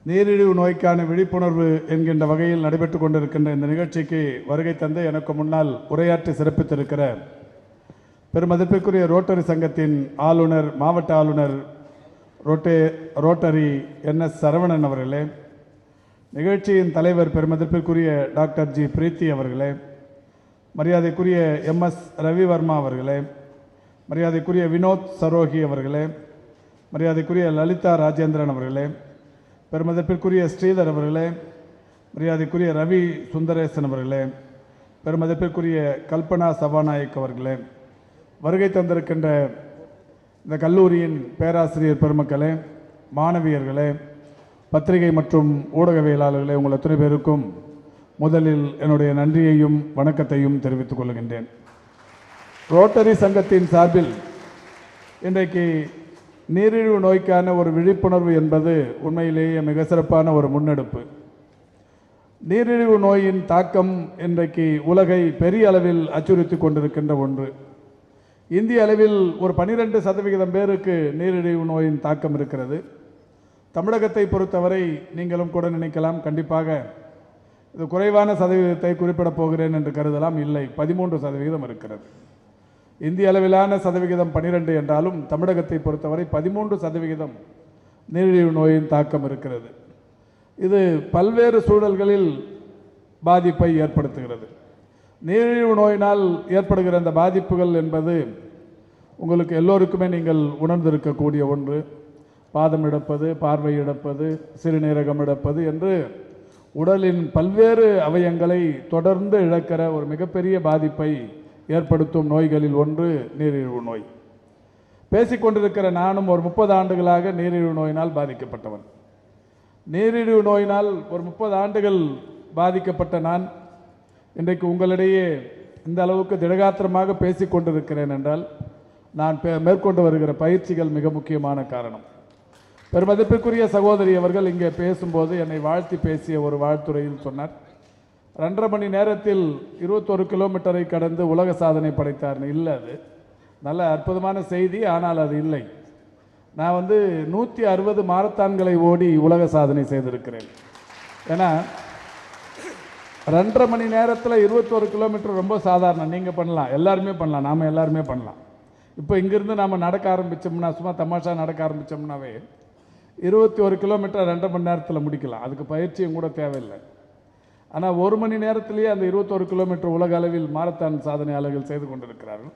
நீரிழிவு நோய்க்கான விழிப்புணர்வு என்கின்ற வகையில் நடைபெற்று கொண்டிருக்கின்ற இந்த நிகழ்ச்சிக்கு வருகை தந்து எனக்கு முன்னால் உரையாற்றி சிறப்பித்திருக்கிற பெருமதிப்பிற்குரிய ரோட்டரி சங்கத்தின் ஆளுநர், மாவட்ட ஆளுநர் ரோட்டரி NS சரவணன் அவர்களே, நிகழ்ச்சியின் தலைவர் பெருமதிப்பிற்குரிய டாக்டர் G பிரீத்தி அவர்களே, மரியாதைக்குரிய MS ரவிவர்மா அவர்களே, மரியாதைக்குரிய வினோத் சரோகி அவர்களே, மரியாதைக்குரிய லலிதா ராஜேந்திரன் அவர்களே, பெருமதிப்பிற்குரிய ஸ்ரீதர் அவர்களே, மரியாதைக்குரிய ரவி சுந்தரேசன் அவர்களே, பெருமதிப்பிற்குரிய கல்பனா சபாநாயக் அவர்களே, வருகை தந்திருக்கின்ற இந்த கல்லூரியின் பேராசிரியர் பெருமக்களே, மாணவியர்களே, பத்திரிகை மற்றும் ஊடகவியலாளர்களே, உங்கள் அத்தனை பேருக்கும் முதலில் என்னுடைய நன்றியையும் வணக்கத்தையும் தெரிவித்துக் கொள்கின்றேன். ரோட்டரி சங்கத்தின் சார்பில் இன்றைக்கு நீரிழிவு நோய்க்கான ஒரு விழிப்புணர்வு என்பது உண்மையிலேயே மிக சிறப்பான ஒரு முன்னெடுப்பு. நீரிழிவு நோயின் தாக்கம் இன்றைக்கு உலகை பெரிய அளவில் அச்சுறுத்தி கொண்டிருக்கின்ற ஒன்று. இந்திய அளவில் ஒரு 12% பேருக்கு நீரிழிவு நோயின் தாக்கம் இருக்கிறது. தமிழகத்தை பொறுத்தவரை நீங்களும் கூட நினைக்கலாம், கண்டிப்பாக இது குறைவான சதவீதத்தை குறிப்பிடப் போகிறேன் என்று கருதலாம். இல்லை, 13% இருக்கிறது. இந்திய அளவிலான சதவிகிதம் 12 என்றாலும் தமிழகத்தை பொறுத்தவரை 13% நீரிழிவு நோயின் தாக்கம் இருக்கிறது. இது பல்வேறு சூழல்களில் பாதிப்பை ஏற்படுத்துகிறது. நீரிழிவு நோயினால் ஏற்படுகிற அந்த பாதிப்புகள் என்பது உங்களுக்கு எல்லோருக்குமே நீங்கள் உணர்ந்திருக்கக்கூடிய ஒன்று. பாதம் இழப்பது, பார்வை இழப்பது, சிறுநீரகம் இழப்பது என்று உடலின் பல்வேறு அவயங்களை தொடர்ந்து இழக்கிற ஒரு மிகப்பெரிய பாதிப்பை ஏற்படுத்தும் நோய்களில் ஒன்று நீரிழிவு நோய். பேசிக்கொண்டிருக்கிற நானும் ஒரு 30 ஆண்டுகளாக நீரிழிவு நோயினால் பாதிக்கப்பட்டவன். நீரிழிவு நோயினால் ஒரு 30 ஆண்டுகள் பாதிக்கப்பட்ட நான் இன்றைக்கு உங்களிடையே இந்த அளவுக்கு திடகாத்திரமாக பேசிக்கொண்டிருக்கிறேன் என்றால் நான் மேற்கொண்டு வருகிற பயிற்சிகள் மிக முக்கியமான காரணம். பெருமதிப்பிற்குரிய சகோதரி அவர்கள் இங்கே பேசும்போது என்னை வாழ்த்தி பேசிய ஒரு வாழ்த்துறையில் சொன்னார், 2.5 மணி நேரத்தில் 21 கிலோமீட்டரை கடந்து உலக சாதனை படைத்தார்னு. இல்லை, அது நல்ல அற்புதமான செய்தி, ஆனால் அது இல்லை. நான் 160 மாரத்தான்களை ஓடி உலக சாதனை செய்திருக்கிறேன். ஏன்னா 2.5 மணி நேரத்தில் 21 கிலோமீட்டர் ரொம்ப சாதாரணம். நீங்கள் பண்ணலாம், எல்லாருமே பண்ணலாம், நாம் எல்லாருமே பண்ணலாம். இப்போ இங்கேருந்து நாம் நடக்க ஆரம்பித்தோம்னா, சும்மா தமாஷா நடக்க ஆரம்பித்தோம்னாவே 21 கிலோமீட்டர் 2.5 மணி நேரத்தில் முடிக்கலாம். அதுக்கு பயிற்சியும் கூட தேவையில்லை. ஆனால் 1 மணி நேரத்திலேயே அந்த 21 கிலோமீட்டர் உலக அளவில் மாரத்தான் சாதனையாளர்கள் செய்து கொண்டிருக்கிறார்கள்.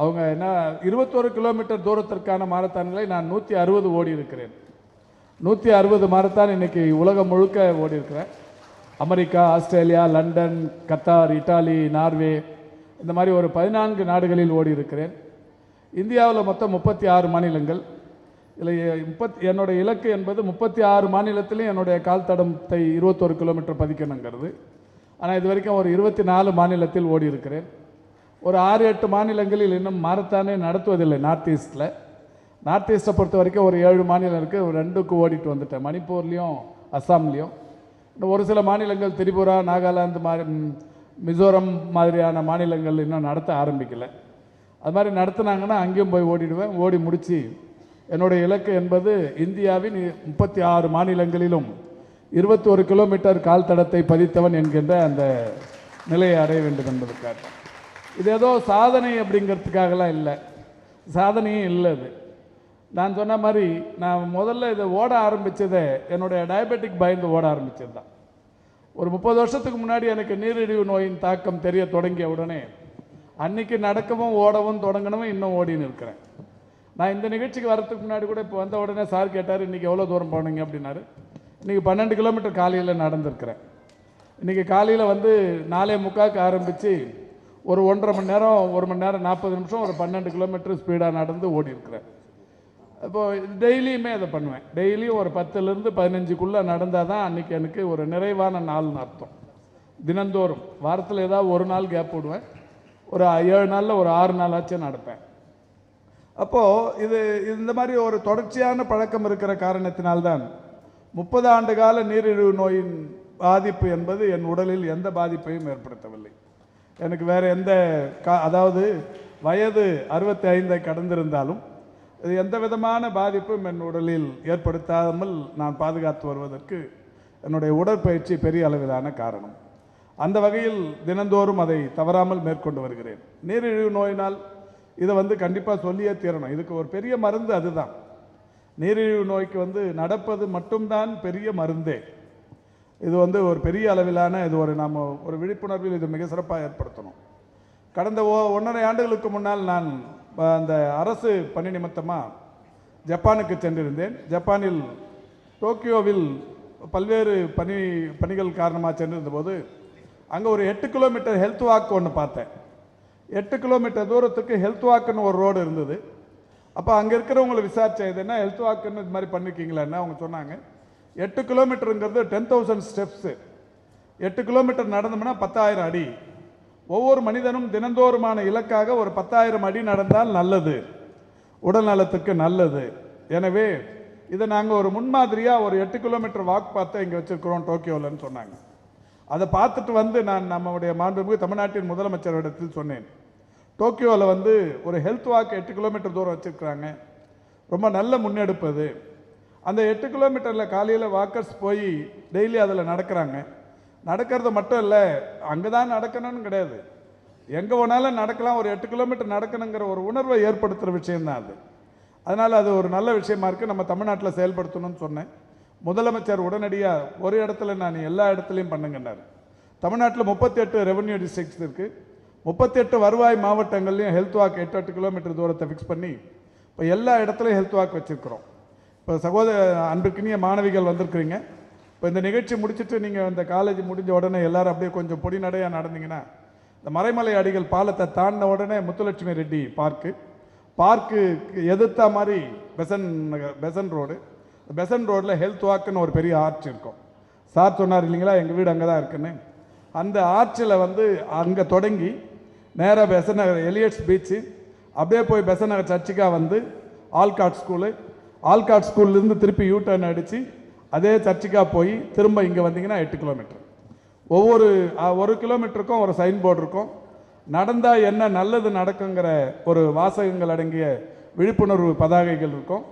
அவங்க என்ன 21 கிலோமீட்டர் தூரத்திற்கான மாரத்தான்களை நான் 160 ஓடி இருக்கிறேன். 160 மாரத்தான் இன்னைக்கு உலகம் முழுக்க ஓடி இருக்கிறேன். America, Australia, London, Qatar, Italy, Norway, இந்த மாதிரி ஒரு 14 நாடுகளில் ஓடி இருக்கிறேன். இந்தியாவில் மொத்தம் 36 மாநிலங்கள். இல்லை, என்னுடைய இலக்கு என்பது 36 மாநிலத்திலையும் என்னுடைய கால் தடத்தை 21 கிலோமீட்டர் பதிக்கணுங்கிறது. ஆனால் இது வரைக்கும் ஒரு 24 மாநிலத்தில் ஓடி இருக்கிறேன். ஒரு 6-8 மாநிலங்களில் இன்னும் மாரத்தானே நடத்துவதில்லை. நார்த் ஈஸ்ட்டை பொறுத்த வரைக்கும் ஒரு 7 மாநிலம் இருக்குது. ஒரு 2க்கு ஓடிட்டு வந்துட்டேன், மணிப்பூர்லேயும் அஸ்ஸாம்லேயும். இன்னும் ஒரு சில மாநிலங்கள் திரிபுரா, நாகாலாந்து, மிசோரம் மாதிரியான மாநிலங்கள் இன்னும் நடத்த ஆரம்பிக்கலை. அது மாதிரி நடத்துனாங்கன்னா அங்கேயும் போய் ஓடிடுவேன். ஓடி முடித்து என்னுடைய இலக்கு என்பது இந்தியாவின் 36 மாநிலங்களிலும் 21 கிலோமீட்டர் கால் தடத்தை பதித்தவன் என்கின்ற அந்த நிலையை அடைய வேண்டும் என்பதற்காக. இது ஏதோ சாதனை அப்படிங்கிறதுக்காகலாம் இல்லை, சாதனையும் இல்லை. அது நான் சொன்ன மாதிரி நான் முதல்ல இதை ஓட ஆரம்பித்ததை என்னுடைய டயபெட்டிக் பயந்து ஓட ஆரம்பித்தது தான். ஒரு 30 வருஷத்துக்கு முன்னாடி எனக்கு நீரிழிவு நோயின் தாக்கம் தெரிய தொடங்கிய உடனே அன்னைக்கு நடக்கவும் ஓடவும் தொடங்கணும், இன்னும் ஓடின்னு இருக்கிறேன். நான் இந்த நிகழ்ச்சிக்கு வரதுக்கு முன்னாடி கூட இப்போ வந்த உடனே சார் கேட்டார், இன்றைக்கி எவ்வளோ தூரம் போனீங்க அப்படின்னாரு. இன்றைக்கி 12 கிலோமீட்டர் காலையில் நடந்திருக்கிறேன். இன்றைக்கி காலையில் 4:45 ஆரம்பித்து ஒரு 1.5 மணி நேரம், 1 மணி நேரம் 40 நிமிஷம், ஒரு 12 கிலோமீட்டர் ஸ்பீடாக நடந்து ஓடி இருக்கிறேன். இப்போது டெய்லியுமே அதை பண்ணுவேன். டெய்லியும் ஒரு 10லேருந்து 15க்குள்ளே நடந்தால் தான் அன்றைக்கி எனக்கு ஒரு நிறைவான நாள்னு அர்த்தம். தினந்தோறும் வாரத்தில் ஏதாவது ஒரு நாள் கேப் விடுவேன். ஒரு 7 நாளில் ஒரு 6 நாளாச்சும் நடப்பேன். அப்போது இது இந்த மாதிரி ஒரு தொடர்ச்சியான பழக்கம் இருக்கிற காரணத்தினால்தான் 30 ஆண்டு கால நீரிழிவு நோயின் பாதிப்பு என்பது என் உடலில் எந்த பாதிப்பையும் ஏற்படுத்தவில்லை. எனக்கு வேறு எந்த அதாவது வயது 65 கடந்திருந்தாலும் இது எந்த விதமான பாதிப்பும் என் உடலில் ஏற்படுத்தாமல் நான் பாதுகாத்து வருவதற்கு என்னுடைய உடற்பயிற்சி பெரிய அளவிலான காரணம். அந்த வகையில் தினந்தோறும் அதை தவறாமல் மேற்கொண்டு வருகிறேன். நீரிழிவு நோயினால் இதை கண்டிப்பாக சொல்லியே தீரணும். இதுக்கு ஒரு பெரிய மருந்து அதுதான். நீரிழிவு நோய்க்கு நடப்பது மட்டும்தான் பெரிய மருந்தே. இது ஒரு பெரிய அளவிலான நாம் ஒரு விழிப்புணர்வில் இது மிக சிறப்பாக ஏற்படுத்தணும். கடந்த 1.5 ஆண்டுகளுக்கு முன்னால் நான் அந்த அரசு பணி நிமித்தமாக ஜப்பானுக்கு சென்றிருந்தேன். ஜப்பானில் டோக்கியோவில் பல்வேறு பணிகள் காரணமாக சென்றிருந்தபோது அங்கே ஒரு 8 கிலோமீட்டர் ஹெல்த் வாக் ஒன்று பார்த்தேன். 8 கிலோமீட்டர் தூரத்துக்கு ஹெல்த் வாக்குன்னு ஒரு ரோடு இருந்தது. அப்போ அங்கே இருக்கிறவங்களை விசாரித்தேன், இது என்ன ஹெல்த் வாக்குன்னு இது மாதிரி பண்ணியிருக்கீங்களா? அவங்க சொன்னாங்க 8 கிலோமீட்டருங்கிறது 10,000 ஸ்டெப்ஸு. 8 கிலோமீட்டர் நடந்தோம்னா 10,000 அடி. ஒவ்வொரு மனிதனும் தினந்தோறுமான இலக்காக ஒரு 10,000 அடி நடந்தால் நல்லது, உடல் நலத்துக்கு நல்லது. எனவே இதை நாங்கள் ஒரு முன்மாதிரியாக ஒரு 8 கிலோமீட்டர் வாக் பார்த்து இங்கே வச்சுருக்கிறோம் டோக்கியோவில்னு சொன்னாங்க. அதை பார்த்துட்டு நான் நம்முடைய மாண்புமிகு தமிழ்நாட்டின் முதலமைச்சரிடத்தில் சொன்னேன், டோக்கியோவில் ஒரு ஹெல்த் வாக் 8 கிலோமீட்டர் தூரம் வச்சுருக்கிறாங்க, ரொம்ப நல்ல முன்னெடுப்பது. அந்த 8 கிலோமீட்டரில் காலையில் வாக்கர்ஸ் போய் டெய்லி அதில் நடக்கிறாங்க. நடக்கிறது மட்டும் இல்லை, அங்கே தான் நடக்கணும்னு கிடையாது, எங்கே வேணாலும் நடக்கலாம். ஒரு 8 கிலோமீட்டர் நடக்கணுங்கிற ஒரு உணர்வை ஏற்படுத்துகிற விஷயம்தான் அது. அதனால் அது ஒரு நல்ல விஷயமா இருக்குது, நம்ம தமிழ்நாட்டில் செயல்படுத்தணும்னு சொன்னேன். முதலமைச்சர் உடனடியாக ஒரு இடத்துல நான் எல்லா இடத்துலையும் பண்ணுங்கன்னார். தமிழ்நாட்டில் 38 ரெவன்யூ டிஸ்ட்ரிக்ட்ஸ் இருக்குது. 38 வருவாய் மாவட்டங்கள்லையும் ஹெல்த் வாக் 8 கிலோமீட்டர் தூரத்தை ஃபிக்ஸ் பண்ணி இப்போ எல்லா இடத்துலையும் ஹெல்த் வாக் வச்சுருக்கிறோம். இப்போ அன்புக்கினிய மாணவிகள் வந்திருக்கிறீங்க. இப்போ இந்த நிகழ்ச்சி முடிச்சுட்டு நீங்கள் இந்த காலேஜ் முடிஞ்ச உடனே எல்லாரும் அப்படியே கொஞ்சம் பொடி நடையாக நடந்தீங்கன்னா இந்த மறைமலை அடிகள் பாலத்தை தாண்டின உடனே முத்துலட்சுமி ரெட்டி பார்க்கு எதிர்த்தா மாதிரி பெசன் ரோடில் ஹெல்த் வாக்குன்னு ஒரு பெரிய ஆர்ச் இருக்கும். சார் சொன்னார் இல்லைங்களா, எங்கள் வீடு அங்கே தான் இருக்குன்னு. அந்த ஆர்ச்சில் அங்கே தொடங்கி நேராக பெசன் நகர் எலியட்ஸ் பீச்சு, அப்படியே போய் பெசன் நகர் சர்ச்சுக்காக ஆல்காட் ஸ்கூல்லேருந்து திருப்பி யூட்டர்ன் அடித்து அதே சர்ச்சுக்காக போய் திரும்ப இங்கே வந்தீங்கன்னா 8 கிலோமீட்டர். ஒவ்வொரு 1 கிலோமீட்டருக்கும் ஒரு சைன் போர்டு இருக்கும். நடந்தால் என்ன நல்லது நடக்குங்கிற ஒரு வாசகங்கள் அடங்கிய விழிப்புணர்வு பதாகைகள் இருக்கும்.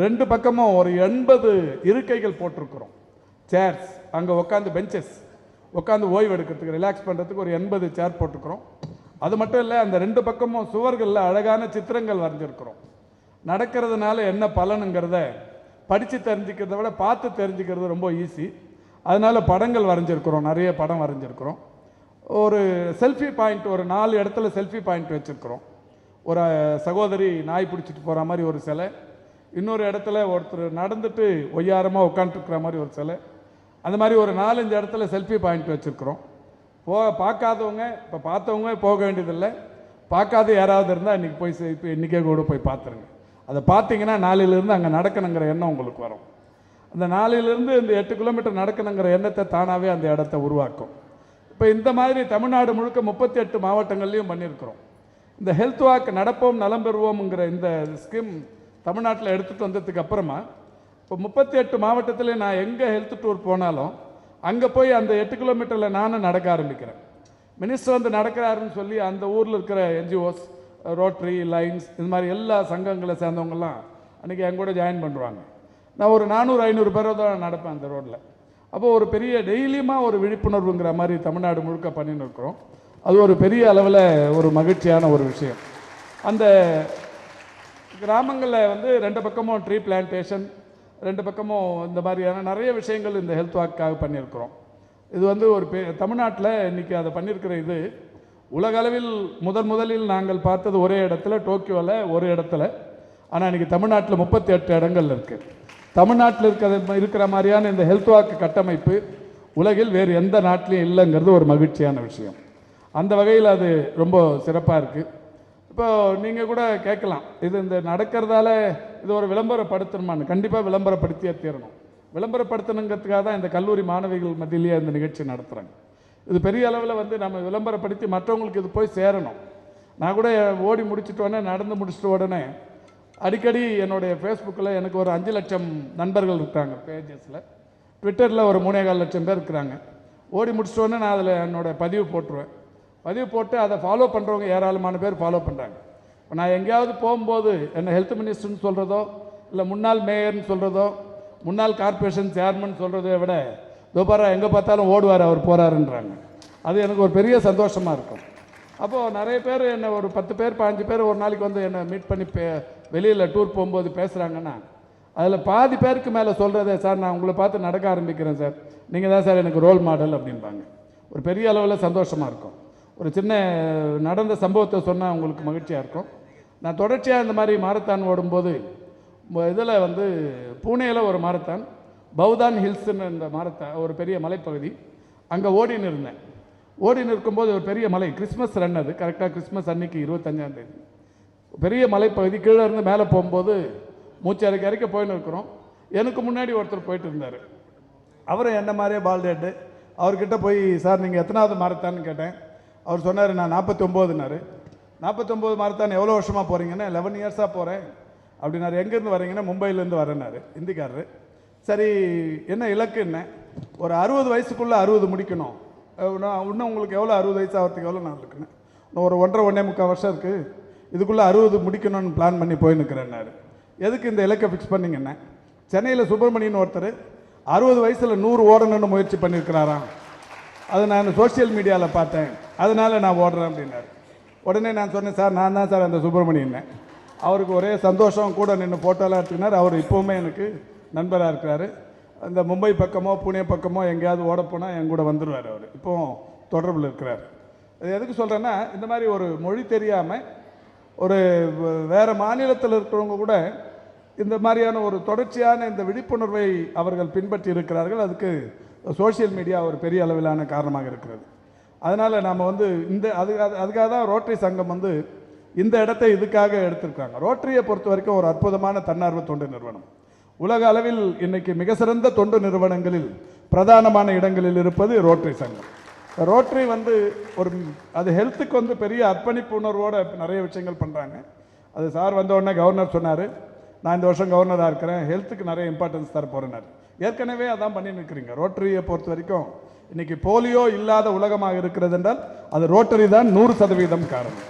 2 பக்கமும் ஒரு 80 இருக்கைகள் போட்டிருக்கிறோம், சேர்ஸ். அங்கே உட்காந்து பெஞ்சஸ் உட்காந்து ஓய்வு எடுக்கிறதுக்கு ரிலாக்ஸ் பண்ணுறதுக்கு ஒரு 80 சேர் போட்டுக்கிறோம். அது மட்டும் இல்லை, அந்த 2 பக்கமும் சுவர்களில் அழகான சித்திரங்கள் வரைஞ்சிருக்கிறோம். நடக்கிறதுனால என்ன பலனுங்கிறத படித்து தெரிஞ்சுக்கிறத விட பார்த்து தெரிஞ்சுக்கிறது ரொம்ப ஈஸி. அதனால் படங்கள் வரைஞ்சிருக்கிறோம், நிறைய படம் வரைஞ்சிருக்கிறோம். ஒரு செல்ஃபி பாயிண்ட், ஒரு 4 இடத்துல செல்ஃபி பாயிண்ட் வச்சுருக்கிறோம். ஒரு சகோதரி நாய் பிடிச்சிட்டு போகிற மாதிரி ஒரு சிலை, இன்னொரு இடத்துல ஒருத்தர் நடந்துட்டு ஒய்யாரமாக உட்காந்துருக்கிற மாதிரி ஒரு சிலை, அந்த மாதிரி ஒரு 4-5 இடத்துல செல்ஃபி பாயிண்ட் வச்சுருக்கிறோம். பார்க்காதவங்க இப்போ பார்த்தவங்க போக வேண்டியதில்லை, பார்க்காத யாராவது இருந்தால் இப்போ இன்றைக்கே கூட போய் பார்த்துருங்க. அதை பார்த்தீங்கன்னா 4லேருந்து அங்கே நடக்கணுங்கிற எண்ணம் உங்களுக்கு வரும். அந்த 4லேருந்து இந்த 8 கிலோமீட்டர் நடக்கணுங்கிற எண்ணத்தை தானாகவே அந்த இடத்த உருவாக்கும். இப்போ இந்த மாதிரி தமிழ்நாடு முழுக்க 38 மாவட்டங்கள்லையும் பண்ணியிருக்கிறோம். இந்த ஹெல்த் வாக் நடப்போம் நலம் பெறுவோம்ங்கிற இந்த ஸ்கீம் தமிழ்நாட்டில் எடுத்துகிட்டு வந்ததுக்கு அப்புறமா இப்போ 38 மாவட்டத்தில் நான் எங்கே ஹெல்த் டூர் போனாலும் அங்கே போய் அந்த 8 கிலோமீட்டரில் நானும் நடக்க ஆரம்பிக்கிறேன். மினிஸ்டர் நடக்கிறாருன்னு சொல்லி அந்த ஊரில் இருக்கிற என்ஜிஓஸ், ரோட்ரி, லைன்ஸ், இது மாதிரி எல்லா சங்கங்களை சேர்ந்தவங்கெல்லாம் அன்றைக்கி என் கூட ஜாயின் பண்ணுவாங்க. நான் ஒரு 400-500 பேரை தான் நடப்பேன் அந்த ரோட்டில். அப்போது ஒரு பெரிய டெய்லியுமா ஒரு விழிப்புணர்வுங்கிற மாதிரி தமிழ்நாடு முழுக்க பண்ணின்னு இருக்கிறோம். அது ஒரு பெரிய அளவில் ஒரு மகிழ்ச்சியான ஒரு விஷயம். அந்த கிராமங்களில் 2 பக்கமும் ட்ரீ பிளான்டேஷன், 2 பக்கமும் இந்த மாதிரியான நிறைய விஷயங்கள் இந்த ஹெல்த் வாக்காக பண்ணியிருக்கிறோம். இது ஒரு தமிழ்நாட்டில் இன்றைக்கி அதை பண்ணியிருக்கிற இது உலகளவில் முதலில் நாங்கள் பார்த்தது ஒரே இடத்துல, டோக்கியோவில் ஒரு இடத்துல. ஆனால் இன்றைக்கி தமிழ்நாட்டில் 38 இடங்கள் இருக்குது. தமிழ்நாட்டில் இருக்கிற மாதிரியான இந்த ஹெல்த் வாக்கு கட்டமைப்பு உலகில் வேறு எந்த நாட்டிலையும் இல்லைங்கிறது ஒரு மகிழ்ச்சியான விஷயம். அந்த வகையில் அது ரொம்ப சிறப்பாக இருக்குது. இப்போ நீங்கள் கூட கேட்கலாம், இது இந்த நடக்கிறதால இது ஒரு விளம்பரப்படுத்தணுமான்னு. கண்டிப்பாக விளம்பரப்படுத்தியே தீரணும். விளம்பரப்படுத்தணுங்கிறதுக்காக தான் இந்த கல்லூரி மாணவிகள் மத்தியிலேயே இந்த நிகழ்ச்சி நடத்துகிறாங்க. இது பெரிய அளவில் நம்ம விளம்பரப்படுத்தி மற்றவங்களுக்கு இது போய் சேரணும். நான் கூட ஓடி முடிச்சுட்டு நடந்து முடிச்சுட்டு உடனே அடிக்கடி என்னுடைய ஃபேஸ்புக்கில் எனக்கு ஒரு 5 லட்சம் நண்பர்கள் இருக்கிறாங்க பேஜஸில். ட்விட்டரில் ஒரு 3.25 லட்சம் பேர் இருக்கிறாங்க. ஓடி முடிச்சிட்டோன்னே நான் அதில் என்னோடய பதிவு போட்டுருவேன். பதிவு போட்டு அதை ஃபாலோ பண்ணுறவங்க ஏராளமான பேர் ஃபாலோ பண்ணுறாங்க. இப்போ நான் எங்கேயாவது போகும்போது என்ன ஹெல்த் மினிஸ்டர்னு சொல்கிறதோ இல்லை முன்னாள் மேயர்னு சொல்கிறதோ முன்னாள் கார்ப்பரேஷன் சேர்மன் சொல்கிறத விட தோபாரா எங்கே பார்த்தாலும் ஓடுவார் அவர் போகிறாருன்றாங்க. அது எனக்கு ஒரு பெரிய சந்தோஷமாக இருக்கும். அப்போது நிறைய பேர் என்னை ஒரு 10 பேர் 15 பேர் ஒரு நாளைக்கு வந்து என்னை மீட் பண்ணி வெளியில் டூர் போகும்போது பேசுகிறாங்கன்னா அதில் பாதி பேருக்கு மேலே சொல்கிறதே, சார் நான் உங்களை பார்த்து நடக்க ஆரம்பிக்கிறேன் சார், நீங்கள் தான் சார் எனக்கு ரோல் மாடல் அப்படின்பாங்க. ஒரு பெரிய அளவில் சந்தோஷமாக இருக்கும். ஒரு சின்ன நடந்த சம்பவத்தை சொன்னால் உங்களுக்கு மகிழ்ச்சியாக இருக்கும். நான் தொடர்ச்சியாக இந்த மாதிரி மாரத்தான் ஓடும்போது இதில் வந்து பூனேயில் ஒரு மாரத்தான், பௌதான் ஹில்ஸ்ன்னு இந்த மாரத்தான் ஒரு பெரிய மலைப்பகுதி, அங்கே ஓடின்னு இருந்தேன். ஓடின்னு இருக்கும்போது ஒரு பெரிய மலை, கிறிஸ்மஸ் ரன், அது கரெக்டாக கிறிஸ்மஸ் அன்னைக்கு 25ஆம் தேதி, பெரிய மலைப்பகுதி. கீழே இருந்து மேலே போகும்போது மூச்சு அரைக்க போயின்னு இருக்கிறோம். எனக்கு முன்னாடி ஒருத்தர் போயிட்டு இருந்தார். அவரும் என்ன மாதிரியே பால்டேட்டு. அவர்கிட்ட போய், சார் நீங்கள் எத்தனாவது மாரத்தான்னு கேட்டேன். அவர் சொன்னார், நான் 49னாரு. 49 மாரத்தான் எவ்வளோ வருஷமாக போகிறீங்கன்னா 11 இயர்ஸாக போகிறேன் அப்படின்னாரு. எங்கேருந்து வரீங்கன்னா மும்பையிலேருந்து வரேன்னாரு, இந்திக்காரரு. சரி, என்ன இலக்கு என்ன? ஒரு 60 வயசுக்குள்ளே 60 முடிக்கணும். இன்னும் உங்களுக்கு எவ்வளோ 60 வயசு ஆகிறதுக்கு எவ்வளோ நாள் இருக்குன்னு? இன்னும் ஒரு 1.5 வருஷம் இருக்குது, இதுக்குள்ளே 60 முடிக்கணும்னு பிளான் பண்ணி போய் நிற்கிறேன்னாரு. எதுக்கு இந்த இலக்கை ஃபிக்ஸ் பண்ணிங்கன்னா, சென்னையில் சுப்பிரமணியன் ஒருத்தர் 60 வயசில் 100 ஓடணும்னு முயற்சி பண்ணியிருக்கிறாராம். அதை நான் சோஷியல் மீடியாவில் பார்த்தேன், அதனால் நான் ஓடுறேன் அப்படின்னாரு. உடனே நான் சொன்னேன், சார் நான் தான் சார் அந்த சுப்பிரமணியன். அவருக்கு ஒரே சந்தோஷம், கூட நின்று ஃபோட்டோலாம் எடுத்துக்கினார். அவர் இப்போவுமே எனக்கு நண்பராக இருக்கிறாரு. அந்த மும்பை பக்கமோ புனே பக்கமோ எங்கேயாவது ஓட போனால் என் கூட வந்துடுவார். அவர் இப்போவும் தொடர்பில் இருக்கிறார். அது எதுக்கு சொல்கிறேன்னா, இந்த மாதிரி ஒரு மொழி தெரியாமல் ஒரு வேறு மாநிலத்தில் இருக்கிறவங்க கூட இந்த மாதிரியான ஒரு தொடர்ச்சியான இந்த விழிப்புணர்வை அவர்கள் பின்பற்றி இருக்கிறார்கள். அதுக்கு சோஷியல் மீடியா ஒரு பெரிய அளவிலான காரணமாக இருக்கிறது. அதனால் நாம் வந்து அதுக்காக தான் ரோட்டரி சங்கம் வந்து இந்த இடத்தை இதுக்காக எடுத்திருக்காங்க. ரோட்டரியை பொறுத்த வரைக்கும் ஒரு அற்புதமான தன்னார்வ தொண்டு நிறுவனம். உலக அளவில் இன்னைக்கு மிக சிறந்த தொண்டு நிறுவனங்களில் பிரதானமான இடங்களில் இருப்பது ரோட்டரி சங்கம். ரோட்டரி வந்து அது ஹெல்த்துக்கு வந்து பெரிய அர்ப்பணிப்பு உணர்வோடு நிறைய விஷயங்கள் பண்ணுறாங்க. அது சார் வந்த உடனே கவர்னர் சொன்னார், நான் இந்த வருஷம் கவர்னராக இருக்கிறேன், ஹெல்த்துக்கு நிறைய இம்பார்ட்டன்ஸ் தர போகிறேன்னார். ஏற்கனவே அதான் பண்ணி நிற்கிறீங்க. ரோட்டரியை பொறுத்த வரைக்கும் இன்னைக்கு போலியோ இல்லாத உலகமாக இருக்கிறது என்றால் அது ரோட்டரி தான் 100% காரணம்.